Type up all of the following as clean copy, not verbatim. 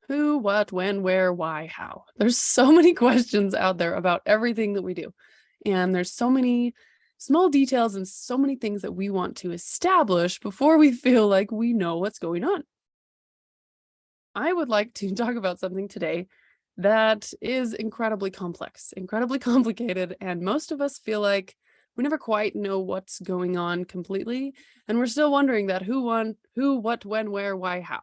Who, what, when, where, why, how. There's so many questions out there about everything that we do. And there's so many small details and so many things that we want to establish before we feel like we know what's going on. I would like to talk about something today that is incredibly complex, incredibly complicated, and most of us feel like we never quite know what's going on completely, and we're still wondering that who, what, when, where, why, how.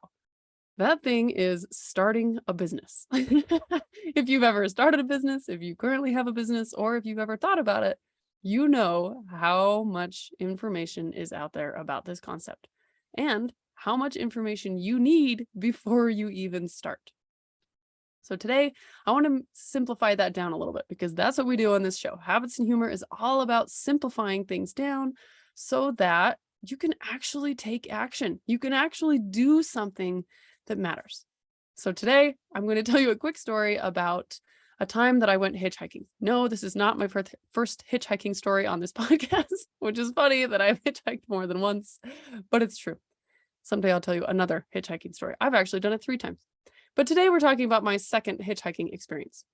That thing is starting a business. If you've ever started a business, if you currently have a business, or if you've ever thought about it, you know how much information is out there about this concept and how much information you need before you even start. So today, I want to simplify that down a little bit because that's what we do on this show. Habits and Humor is all about simplifying things down so that you can actually take action. You can actually do something that matters. So today, I'm going to tell you a quick story about a time that I went hitchhiking. No, this is not my first hitchhiking story on this podcast, which is funny that I've hitchhiked more than once, but it's true. Someday I'll tell you another hitchhiking story. I've actually done it 3 times. But today we're talking about my second hitchhiking experience.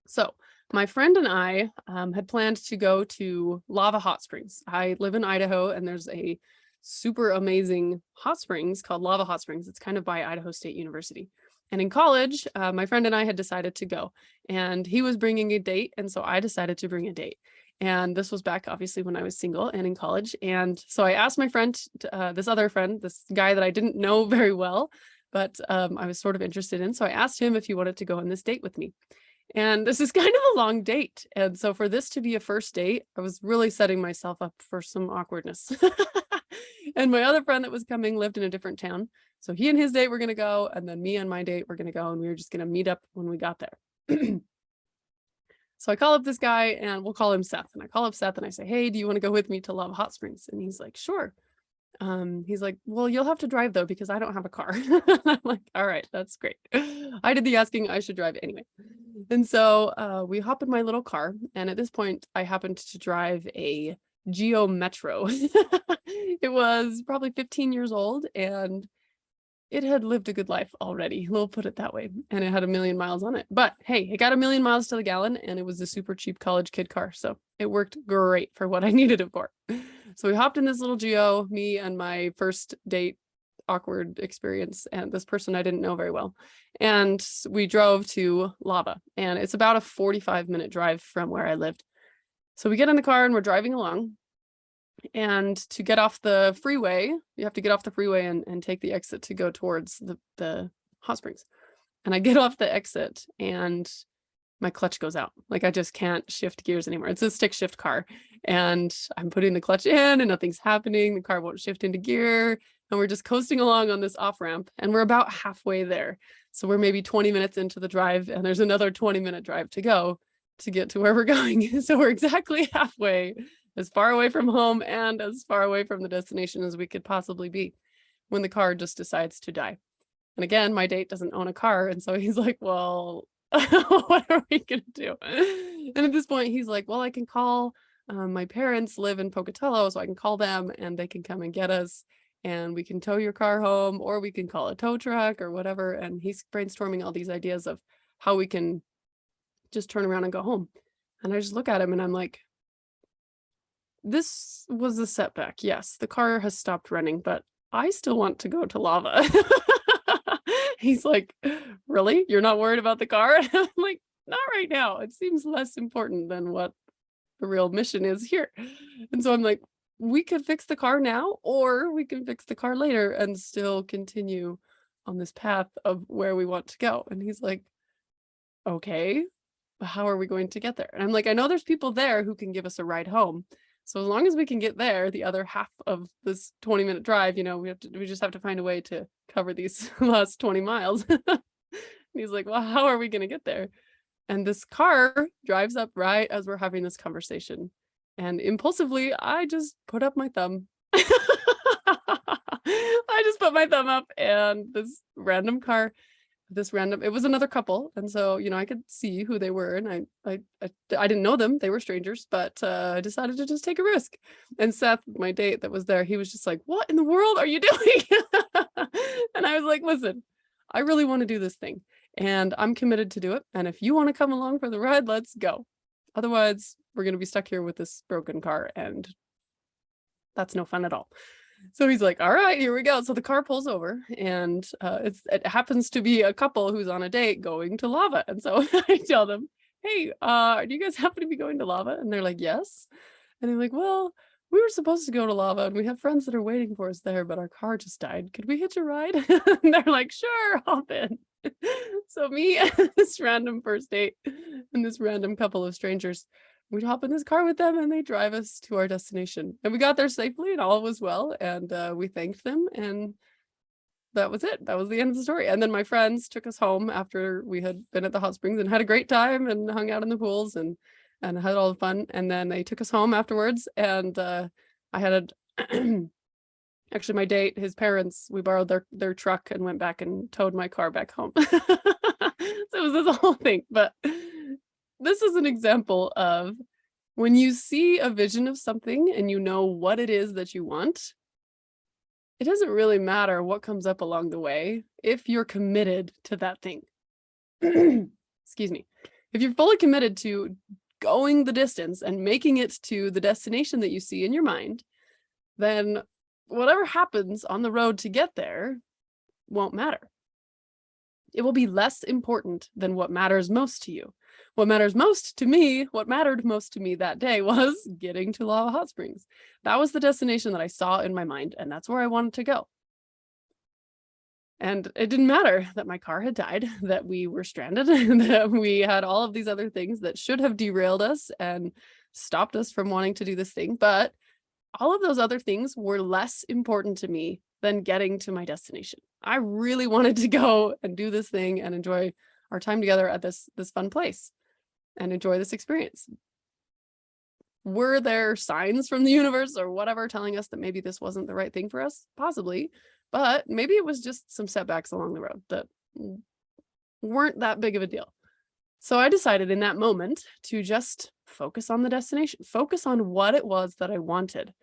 So my friend and I had planned to go to Lava Hot Springs. I live in Idaho, and there's a super amazing hot springs called Lava Hot Springs. It's kind of by Idaho State University. And in college, my friend and I had decided to go, and he was bringing a date, and so I decided to bring a date. And this was back, obviously, when I was single and in college. And so I asked my friend, this other friend, this guy that I didn't know very well, but I was sort of interested in. So I asked him if he wanted to go on this date with me. And this is kind of a long date. And so for this to be a first date, I was really setting myself up for some awkwardness. And my other friend that was coming lived in a different town. So he and his date were going to go, and then me and my date were going to go, and we were just going to meet up when we got there. So I call up this guy, and we'll call him Seth. And I call up Seth and I say, hey, do you want to go with me to Lava Hot Springs? And he's like, sure. He's like, well, you'll have to drive though, because I don't have a car. I'm like, all right, that's great. I did the asking, I should drive anyway. And so we hop in my little car. And at this point, I happened to drive a Geo Metro. It was probably 15 years old, and it had lived a good life already. We'll put it that way. And it had 1 million miles on it. But hey, it got 1 million miles to the gallon, and it was a super cheap college kid car. So it worked great for what I needed it for. So we hopped in this little Geo, me and my first date awkward experience, and this person I didn't know very well. And we drove to Lava, and it's about a 45-minute drive from where I lived. So we get in the car and we're driving along. And to get off the freeway, you have to get off the freeway and take the exit to go towards the hot springs. And I get off the exit and my clutch goes out. Like I just can't shift gears anymore. It's a stick shift car. And I'm putting the clutch in and nothing's happening. The car won't shift into gear. And we're just coasting along on this off ramp. And we're about halfway there. So we're maybe 20 minutes into the drive, and there's another 20-minute drive to go to get to where we're going. So we're exactly halfway, as far away from home and as far away from the destination as we could possibly be, when the car just decides to die. And again, my date doesn't own a car. And so he's like, well, what are we going to do? And at this point, he's like, well, I can call, my parents live in Pocatello, so I can call them and they can come and get us, and we can tow your car home, or we can call a tow truck or whatever. And he's brainstorming all these ideas of how we can just turn around and go home. And I just look at him and I'm like, this was a setback. Yes, the car has stopped running, but I still want to go to Lava. He's like, really? You're not worried about the car? And I'm like, not right now. It seems less important than what the real mission is here. And so I'm like, we could fix the car now, or we can fix the car later and still continue on this path of where we want to go. And he's like, okay, but how are we going to get there? And I'm like, I know there's people there who can give us a ride home. So as long as we can get there, the other half of this 20-minute drive, we just have to find a way to cover these last 20 miles. And he's like, well, how are we going to get there? And this car drives up right as we're having this conversation. And impulsively, I just put up my thumb. I just put my thumb up, and this random car, it was another couple. And so, I could see who they were, and I didn't know them. They were strangers, but I decided to just take a risk. And Seth, my date that was there, he was just like, what in the world are you doing? And I was like, listen, I really want to do this thing and I'm committed to do it. And if you want to come along for the ride, let's go. Otherwise, we're going to be stuck here with this broken car and that's no fun at all. So he's like, all right, here we go. So the car pulls over and it happens to be a couple who's on a date going to Lava. And so I tell them, hey, do you guys happen to be going to Lava? And they're like, yes. And I'm like, well, we were supposed to go to Lava and we have friends that are waiting for us there, but our car just died. Could we hitch a ride? And they're like, sure, hop in. So me and this random first date and this random couple of strangers, we'd hop in this car with them and they drive us to our destination. And we got there safely and all was well. And we thanked them and that was it. That was the end of the story. And then my friends took us home after we had been at the hot springs and had a great time and hung out in the pools and had all the fun. And then they took us home afterwards. And I had actually my date, his parents, we borrowed their truck and went back and towed my car back home. So it was this whole thing. But this is an example of when you see a vision of something and you know what it is that you want, it doesn't really matter what comes up along the way if you're committed to that thing. Excuse me. If you're fully committed to going the distance and making it to the destination that you see in your mind, then whatever happens on the road to get there won't matter. It will be less important than what matters most to you. What matters most to me, what mattered most to me that day was getting to Lava Hot Springs. That was the destination that I saw in my mind, and that's where I wanted to go. And it didn't matter that my car had died, that we were stranded, that we had all of these other things that should have derailed us and stopped us from wanting to do this thing. But all of those other things were less important to me than getting to my destination. I really wanted to go and do this thing and enjoy our time together at this fun place and enjoy this experience. Were there signs from the universe or whatever telling us that maybe this wasn't the right thing for us? Possibly, but maybe it was just some setbacks along the road that weren't that big of a deal. So I decided in that moment to just focus on the destination, focus on what it was that I wanted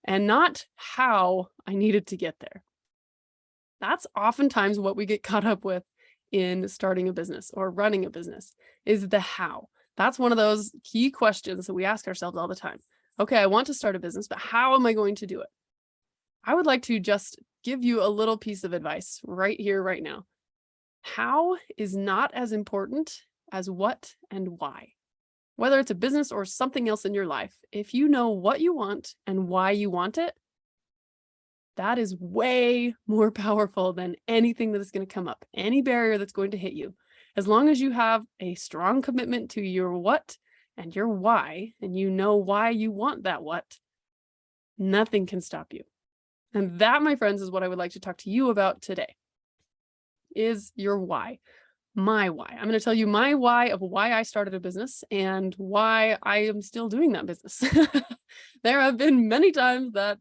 and not how I needed to get there. That's oftentimes what we get caught up with in starting a business or running a business is the how. That's one of those key questions that we ask ourselves all the time. Okay, I want to start a business, but how am I going to do it? I would like to just give you a little piece of advice right here, right now. How is not as important as what and why. Whether it's a business or something else in your life, if you know what you want and why you want it, that is way more powerful than anything that is going to come up, any barrier that's going to hit you. As long as you have a strong commitment to your what and your why, and you know why you want that what, nothing can stop you. And that, my friends, is what I would like to talk to you about today, is your why. My why. I'm going to tell you my why of why I started a business and why I am still doing that business. There have been many times that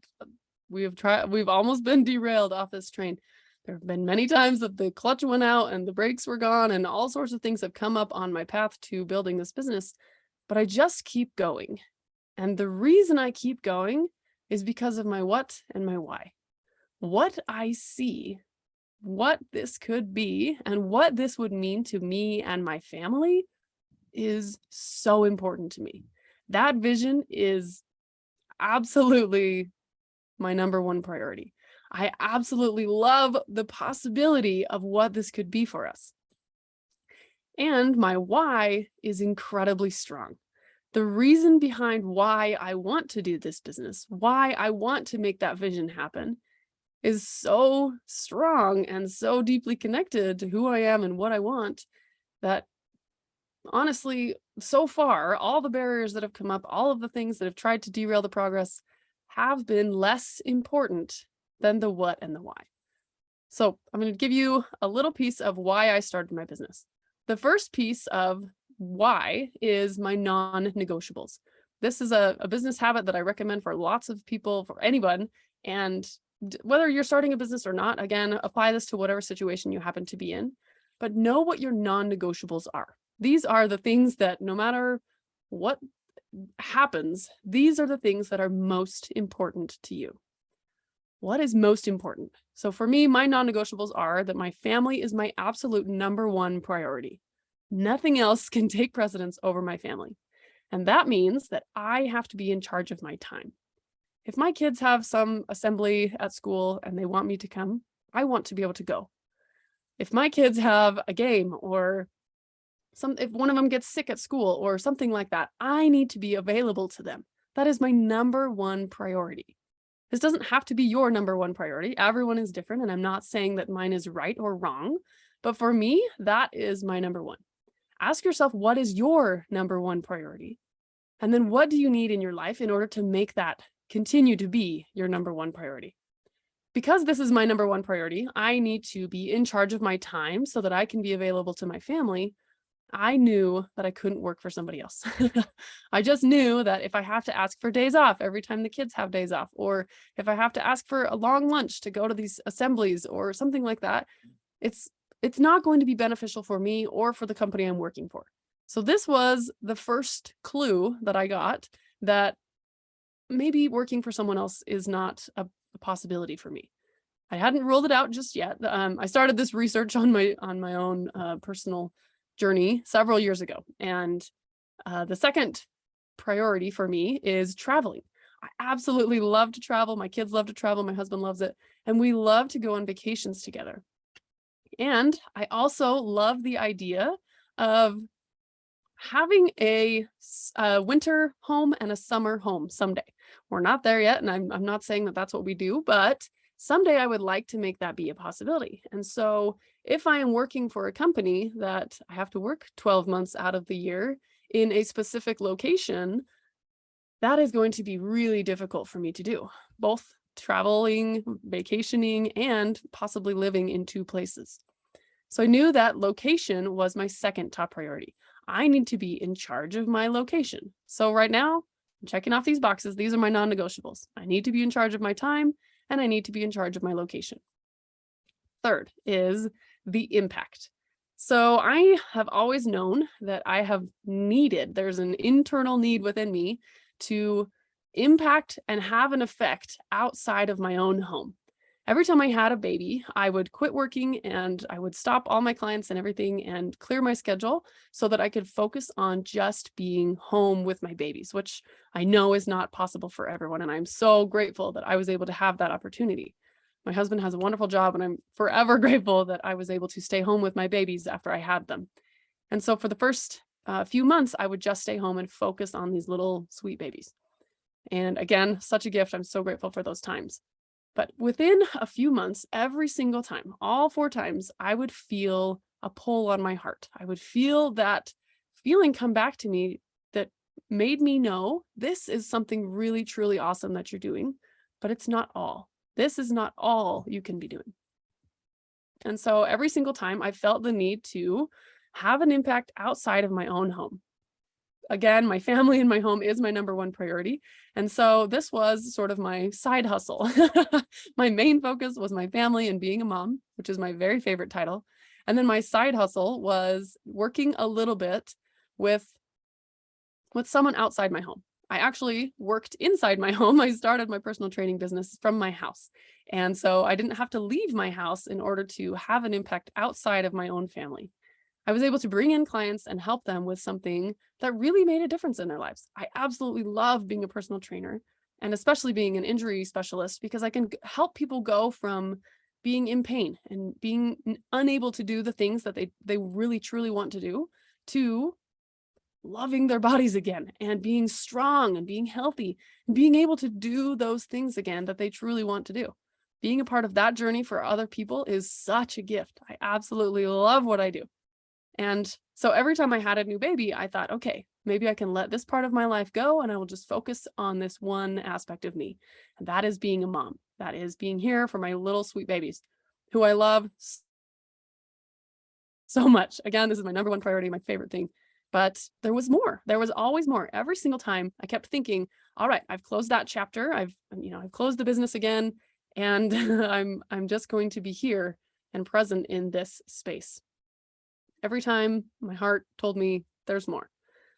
we've almost been derailed off this train. There have been many times that the clutch went out and the brakes were gone and all sorts of things have come up on my path to building this business, but I just keep going. And the reason I keep going is because of my what and my why. What I see, what this could be, and what this would mean to me and my family is so important to me. That vision is absolutely my number one priority. I absolutely love the possibility of what this could be for us. And my why is incredibly strong. The reason behind why I want to do this business, why I want to make that vision happen, is so strong and so deeply connected to who I am and what I want that honestly, so far, all the barriers that have come up, all of the things that have tried to derail the progress have been less important than the what and the why. So I'm going to give you a little piece of why I started my business. The first piece of why is my non-negotiables. This is a business habit that I recommend for lots of people, for anyone. And whether you're starting a business or not, again, apply this to whatever situation you happen to be in, but know what your non-negotiables are. These are the things that no matter what happens, these are the things that are most important to you. what is most important? So for me, my non-negotiables are that my family is my absolute number one priority. Nothing else can take precedence over my family. And that means that I have to be in charge of my time. If my kids have some assembly at school and they want me to come, I want to be able to go. If my kids have a game or if one of them gets sick at school or something like that, I need to be available to them. That is my number one priority. This doesn't have to be your number one priority. Everyone is different, and I'm not saying that mine is right or wrong, but for me, that is my number one. Ask yourself, what is your number one priority? And then what do you need in your life in order to make that continue to be your number one priority? Because this is my number one priority, I need to be in charge of my time so that I can be available to my family. I knew that I couldn't work for somebody else. I just knew that if I have to ask for days off every time the kids have days off, or if I have to ask for a long lunch to go to these assemblies or something like that, it's not going to be beneficial for me or for the company I'm working for. So this was the first clue that I got that maybe working for someone else is not a possibility for me. I hadn't ruled it out just yet. I started this research on my own personal journey several years ago. And the second priority for me is traveling. I absolutely love to travel. My kids love to travel. My husband loves it. And we love to go on vacations together. And I also love the idea of having a winter home and a summer home someday. We're not there yet, and I'm not saying that that's what we do, but someday I would like to make that be a possibility. And so if I am working for a company that I have to work 12 months out of the year in a specific location, that is going to be really difficult for me to do, both traveling, vacationing, and possibly living in two places. So I knew that location was my second top priority. I need to be in charge of my location. So right now, I'm checking off these boxes. These are my non-negotiables. I need to be in charge of my time, and I need to be in charge of my location. Third is the impact. So I have always known that there's an internal need within me to impact and have an effect outside of my own home. Every time I had a baby, I would quit working and I would stop all my clients and everything and clear my schedule so that I could focus on just being home with my babies, which I know is not possible for everyone. And I'm so grateful that I was able to have that opportunity. My husband has a wonderful job, and I'm forever grateful that I was able to stay home with my babies after I had them. And so for the first few months, I would just stay home and focus on these little sweet babies. And again, such a gift. I'm so grateful for those times. But within a few months, every single time, all 4 times, I would feel a pull on my heart. I would feel that feeling come back to me that made me know this is something really, truly awesome that you're doing, but it's not all. This is not all you can be doing. And so every single time I felt the need to have an impact outside of my own home. Again, my family and my home is my number one priority. And so this was sort of my side hustle. My main focus was my family and being a mom, which is my very favorite title. And then my side hustle was working a little bit with someone outside my home. I actually worked inside my home. I started my personal training business from my house. And so I didn't have to leave my house in order to have an impact outside of my own family. I was able to bring in clients and help them with something that really made a difference in their lives. I absolutely love being a personal trainer, and especially being an injury specialist, because I can help people go from being in pain and being unable to do the things that they really truly want to do to loving their bodies again and being strong and being healthy and being able to do those things again that they truly want to do. Being a part of that journey for other people is such a gift. I absolutely love what I do. And so every time I had a new baby, I thought, okay, maybe I can let this part of my life go and I will just focus on this one aspect of me. And that is being a mom. That is being here for my little sweet babies who I love so much. Again, this is my number one priority, my favorite thing. But there was more. There was always more. Every single time I kept thinking, all right, I've closed that chapter. I've closed the business again, and I'm just going to be here and present in this space. Every time my heart told me there's more.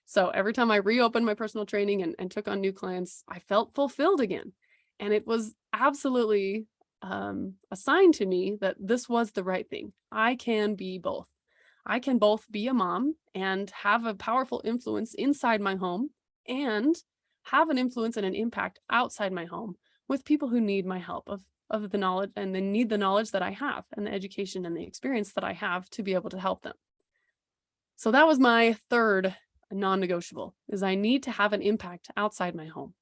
So every time I reopened my personal training and took on new clients, I felt fulfilled again. And it was absolutely sign to me that this was the right thing. I can be both. I can both be a mom and have a powerful influence inside my home and have an influence and an impact outside my home with people who need my help of the knowledge, and they need the knowledge that I have and the education and the experience that I have to be able to help them. So that was my third non-negotiable, is I need to have an impact outside my home.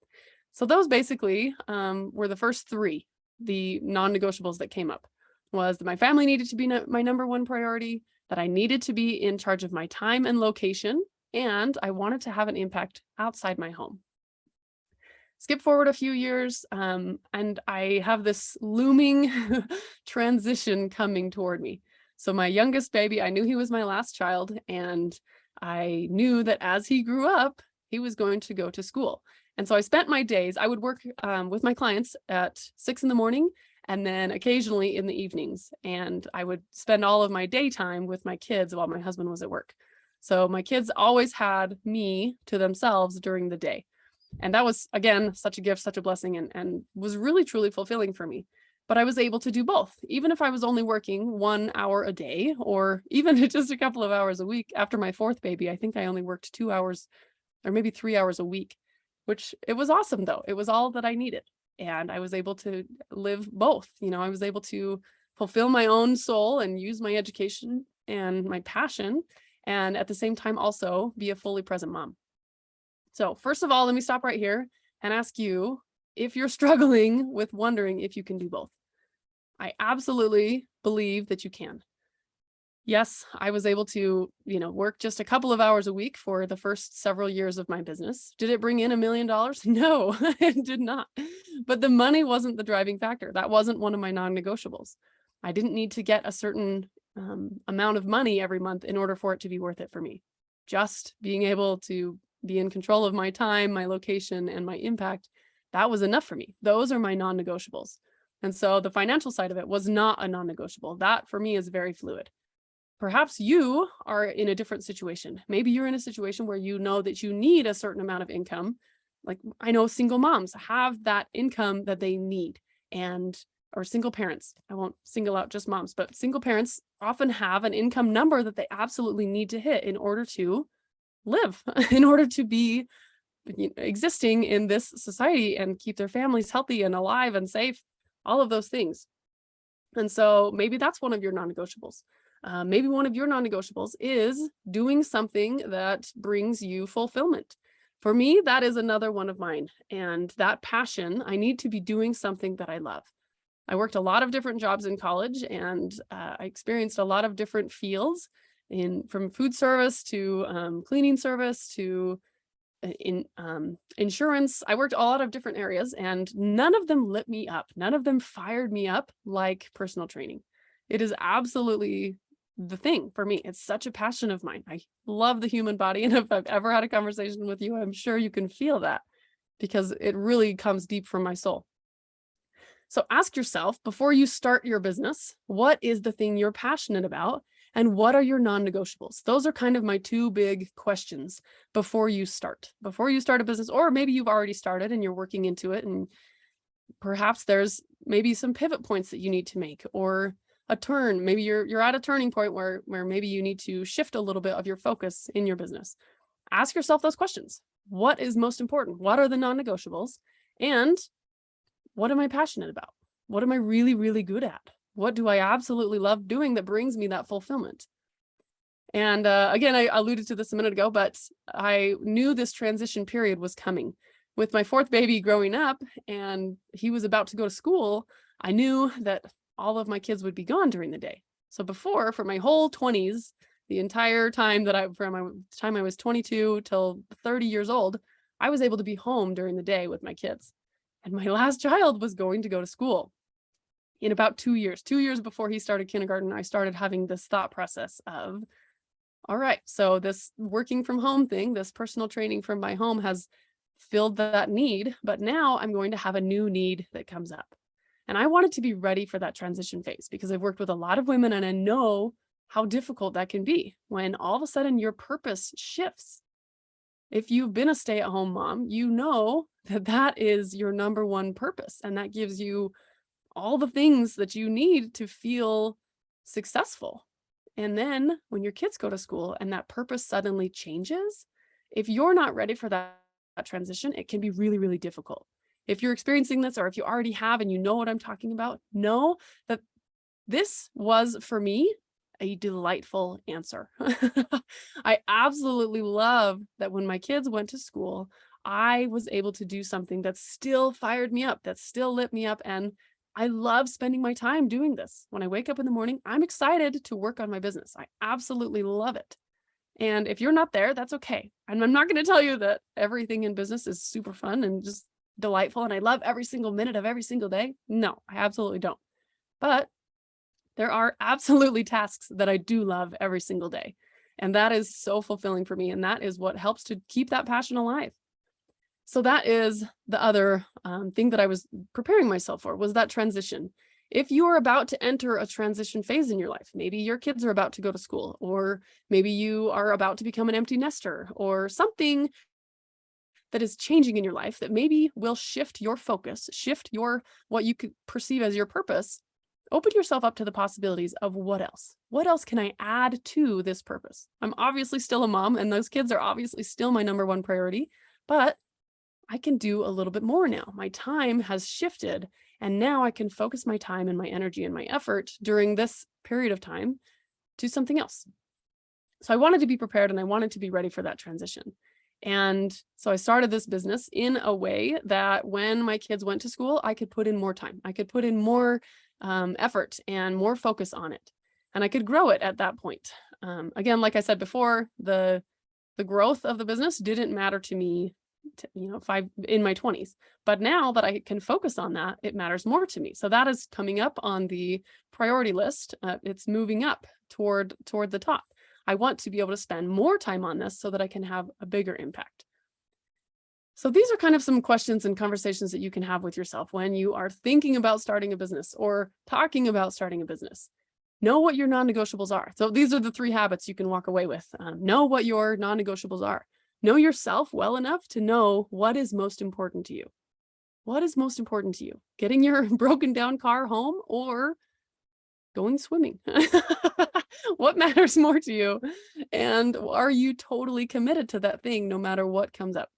So those basically were the first three, the non-negotiables that came up, was that my family needed to be my number one priority, that I needed to be in charge of my time and location, and I wanted to have an impact outside my home. Skip forward a few years, and I have this looming transition coming toward me. So my youngest baby, I knew he was my last child, and I knew that as he grew up, he was going to go to school. And so I spent my days, I would work with my clients at 6 in the morning and then occasionally in the evenings. And I would spend all of my daytime with my kids while my husband was at work. So my kids always had me to themselves during the day. And that was, again, such a gift, such a blessing, and was really, truly fulfilling for me. But I was able to do both, even if I was only working 1 hour a day, or even just a couple of hours a week. After my fourth baby, I think I only worked 2 hours or maybe 3 hours a week, which it was awesome though. It was all that I needed. And I was able to live both. I was able to fulfill my own soul and use my education and my passion, and at the same time also be a fully present mom. So first of all, let me stop right here and ask you if you're struggling with wondering if you can do both. I absolutely believe that you can. Yes, I was able to, work just a couple of hours a week for the first several years of my business. Did it bring in $1 million? No, it did not. But the money wasn't the driving factor. That wasn't one of my non-negotiables. I didn't need to get a certain amount of money every month in order for it to be worth it for me. Just being able to be in control of my time, my location, and my impact, that was enough for me. Those are my non-negotiables. And so the financial side of it was not a non-negotiable. That for me is very fluid. Perhaps you are in a different situation. Maybe you're in a situation where you know that you need a certain amount of income. Like I know single moms have that income that they need, or single parents. I won't single out just moms, but single parents often have an income number that they absolutely need to hit in order to live, in order to be existing in this society and keep their families healthy and alive and safe, all of those things. And so maybe that's one of your non-negotiables. Maybe one of your non-negotiables is doing something that brings you fulfillment. For me, that is another one of mine. And that passion, I need to be doing something that I love. I worked a lot of different jobs in college, and I experienced a lot of different fields, from food service to cleaning service to insurance. I worked a lot of different areas, and none of them lit me up. None of them fired me up like personal training. It is absolutely the thing for me. It's such a passion of mine. I love the human body. And if I've ever had a conversation with you, I'm sure you can feel that, because it really comes deep from my soul. So ask yourself, before you start your business, what is the thing you're passionate about? And what are your non-negotiables? Those are kind of my two big questions before you start a business, or maybe you've already started and you're working into it, and perhaps there's maybe some pivot points that you need to make, or a turn. Maybe you're at a turning point where maybe you need to shift a little bit of your focus in your business. Ask yourself those questions. What is most important? What are the non-negotiables? And what am I passionate about? What am I really, really good at? What do I absolutely love doing that brings me that fulfillment? And again, I alluded to this a minute ago, but I knew this transition period was coming. With my fourth baby growing up and he was about to go to school, I knew that all of my kids would be gone during the day. So before, for my whole 20s, the entire time from the time I was 22 till 30 years old, I was able to be home during the day with my kids. And my last child was going to go to school in about 2 years. 2 years before he started kindergarten, I started having this thought process of, all right, so this working from home thing, this personal training from my home has filled that need, but now I'm going to have a new need that comes up. And I wanted to be ready for that transition phase, because I've worked with a lot of women and I know how difficult that can be when all of a sudden your purpose shifts. If you've been a stay-at-home mom, you know that that is your number one purpose, and that gives you all the things that you need to feel successful. And then when your kids go to school and that purpose suddenly changes, if you're not ready for that transition, it can be really, really difficult. If you're experiencing this, or if you already have and you know what I'm talking about, know that this was, for me, a delightful answer. I absolutely love that when my kids went to school, I was able to do something that still fired me up, that still lit me up. And I love spending my time doing this. When I wake up in the morning, I'm excited to work on my business. I absolutely love it. And if you're not there, that's okay. And I'm not going to tell you that everything in business is super fun and just delightful and I love every single minute of every single day. No, I absolutely don't. But there are absolutely tasks that I do love every single day. And that is so fulfilling for me. And that is what helps to keep that passion alive. So that is the other thing that I was preparing myself for, was that transition. If you are about to enter a transition phase in your life, maybe your kids are about to go to school, or maybe you are about to become an empty nester, or something that is changing in your life that maybe will shift your focus, shift what you could perceive as your purpose. Open yourself up to the possibilities of what else? What else can I add to this purpose? I'm obviously still a mom, and those kids are obviously still my number one priority, but I can do a little bit more now. My time has shifted, and now I can focus my time and my energy and my effort during this period of time to something else. So I wanted to be prepared and I wanted to be ready for that transition. And so I started this business in a way that when my kids went to school, I could put in more time. I could put in more effort and more focus on it. And I could grow it at that point. Again, like I said before, the growth of the business didn't matter to me in my 20s. But now that I can focus on that, it matters more to me. So that is coming up on the priority list. It's moving up toward the top. I want to be able to spend more time on this so that I can have a bigger impact. So these are kind of some questions and conversations that you can have with yourself when you are thinking about starting a business or talking about starting a business. Know what your non-negotiables are. So these are the 3 habits you can walk away with. Know what your non-negotiables are. Know yourself well enough to know what is most important to you. What is most important to you? Getting your broken down car home or going swimming? What matters more to you? And are you totally committed to that thing no matter what comes up?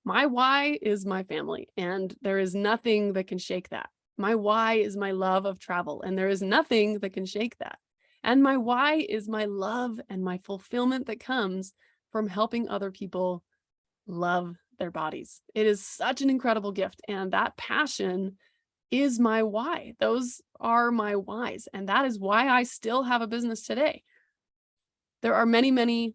My why is my family, and there is nothing that can shake that. My why is my love of travel, and there is nothing that can shake that. And my why is my love and my fulfillment that comes from helping other people love their bodies. It is such an incredible gift, and that passion is my why. Those are my whys, and that is why I still have a business today. There are many, many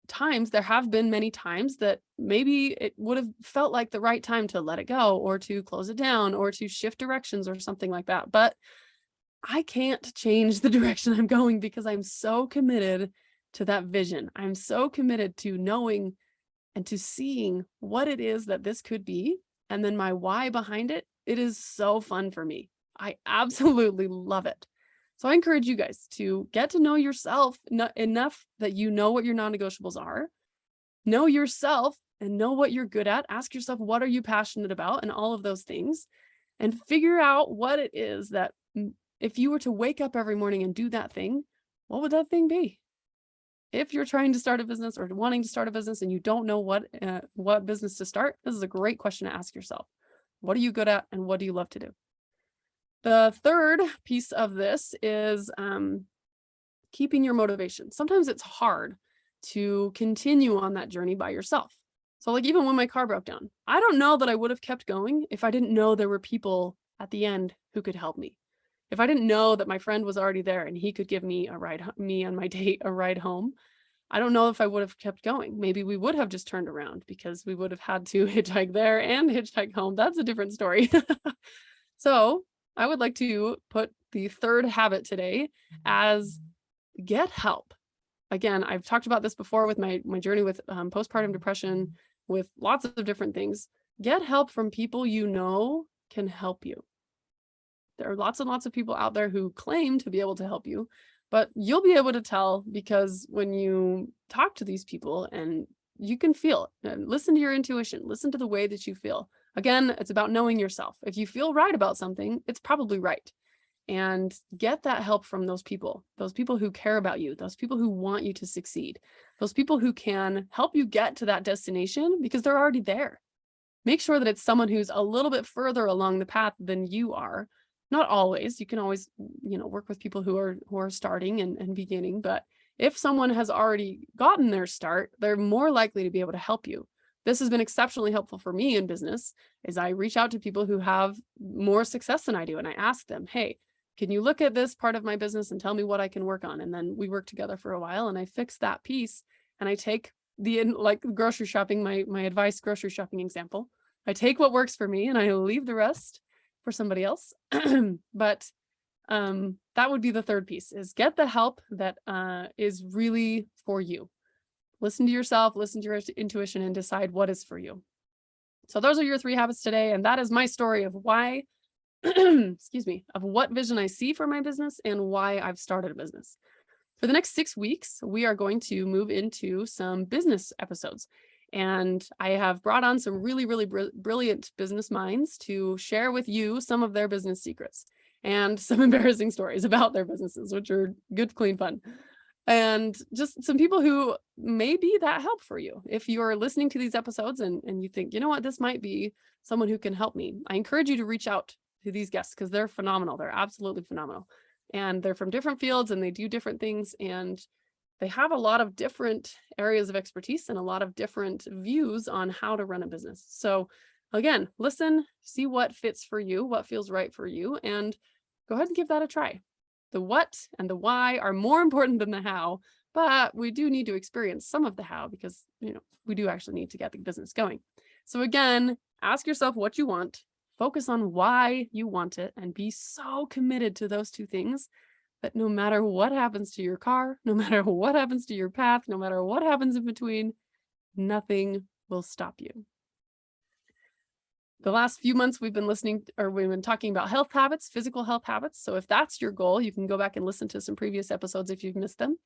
times, there have been many times that maybe it would have felt like the right time to let it go or to close it down or to shift directions or something like that. But I can't change the direction I'm going because I'm so committed to that vision. I'm so committed to knowing and to seeing what it is that this could be. And then my why behind it, it is so fun for me. I absolutely love it. So I encourage you guys to get to know yourself enough that you know what your non-negotiables are. Know yourself and know what you're good at. Ask yourself, what are you passionate about, and all of those things, and figure out what it is that if you were to wake up every morning and do that thing, what would that thing be? If you're trying to start a business or wanting to start a business and you don't know what business to start, this is a great question to ask yourself. What are you good at and what do you love to do? The third piece of this is keeping your motivation. Sometimes it's hard to continue on that journey by yourself. So like even when my car broke down, I don't know that I would have kept going if I didn't know there were people at the end who could help me. If I didn't know that my friend was already there and he could give me a ride, me and my date a ride home, I don't know if I would have kept going. Maybe we would have just turned around because we would have had to hitchhike there and hitchhike home. That's a different story. So I would like to put the third habit today as get help. Again, I've talked about this before with my journey with postpartum depression, with lots of different things. Get help from people you know can help you. There are lots and lots of people out there who claim to be able to help you, but you'll be able to tell because when you talk to these people and you can feel it, and listen to your intuition, listen to the way that you feel. Again, it's about knowing yourself. If you feel right about something, it's probably right. And get that help from those people who care about you, those people who want you to succeed, those people who can help you get to that destination because they're already there. Make sure that it's someone who's a little bit further along the path than you are. Not always. You can always, work with people who are starting and beginning. But if someone has already gotten their start, they're more likely to be able to help you. This has been exceptionally helpful for me in business, is I reach out to people who have more success than I do. And I ask them, hey, can you look at this part of my business and tell me what I can work on? And then we work together for a while and I fix that piece and I take like grocery shopping, my advice grocery shopping example. I take what works for me and I leave the rest for somebody else. But that would be the third piece, is get the help that is really for you. Listen to yourself, listen to your intuition, and decide what is for you. So those are your 3 habits today. And that is my story of why, excuse me, of what vision I see for my business and why I've started a business. For the next 6 weeks, we are going to move into some business episodes. And I have brought on some really, really brilliant business minds to share with you some of their business secrets and some embarrassing stories about their businesses, which are good, clean fun. And just some people who may be that help for you. If you're listening to these episodes and you think, you know what, this might be someone who can help me, I encourage you to reach out to these guests because they're phenomenal. They're absolutely phenomenal. And they're from different fields and they do different things. And they have a lot of different areas of expertise and a lot of different views on how to run a business. So again, listen, see what fits for you, what feels right for you, and go ahead and give that a try. The what and the why are more important than the how, but we do need to experience some of the how because, we do actually need to get the business going. So again, ask yourself what you want, focus on why you want it, and be so committed to those 2 things that no matter what happens to your car, no matter what happens to your path, no matter what happens in between, nothing will stop you. The last few months we've been talking about health habits, physical health habits. So if that's your goal, you can go back and listen to some previous episodes if you've missed them.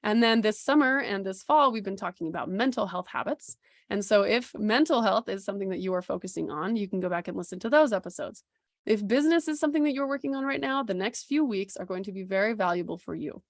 And then this summer and this fall, we've been talking about mental health habits. And so if mental health is something that you are focusing on, you can go back and listen to those episodes. If business is something that you're working on right now, the next few weeks are going to be very valuable for you.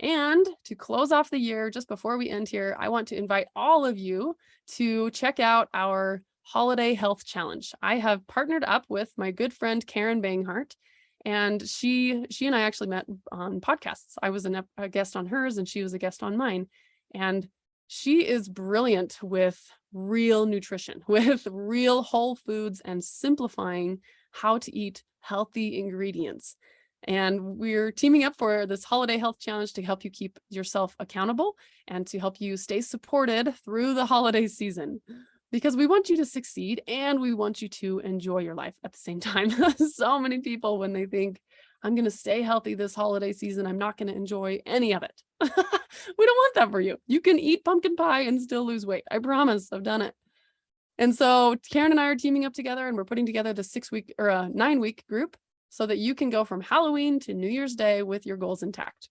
And to close off the year, just before we end here, I want to invite all of you to check out our Holiday Health Challenge. I have partnered up with my good friend Karen Banghart, and she and I actually met on podcasts. I was a guest on hers and she was a guest on mine. And she is brilliant with real nutrition, with real whole foods and simplifying how to eat healthy ingredients. And we're teaming up for this Holiday Health Challenge to help you keep yourself accountable and to help you stay supported through the holiday season. Because we want you to succeed and we want you to enjoy your life at the same time. So many people, when they think, I'm going to stay healthy this holiday season, I'm not going to enjoy any of it. We don't want that for you. You can eat pumpkin pie and still lose weight. I promise, I've done it. And so Karen and I are teaming up together and we're putting together the 6-week or a 9-week group so that you can go from Halloween to New Year's Day with your goals intact.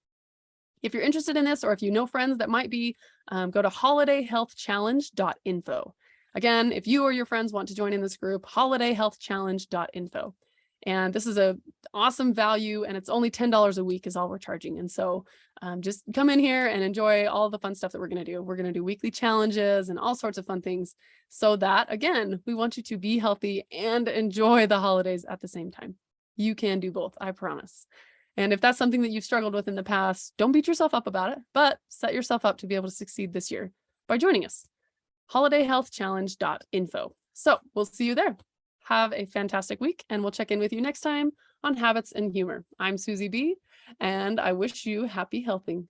If you're interested in this, or if you know friends that might be, go to holidayhealthchallenge.info. Again, if you or your friends want to join in this group, holidayhealthchallenge.info. And this is an awesome value, and it's only $10 a week is all we're charging. And so just come in here and enjoy all the fun stuff that we're going to do. We're going to do weekly challenges and all sorts of fun things so that, again, we want you to be healthy and enjoy the holidays at the same time. You can do both, I promise. And if that's something that you've struggled with in the past, don't beat yourself up about it, but set yourself up to be able to succeed this year by joining us. holidayhealthchallenge.info. So we'll see you there. Have a fantastic week, and we'll check in with you next time on Habits and Humor. I'm Susie B, and I wish you happy healthing.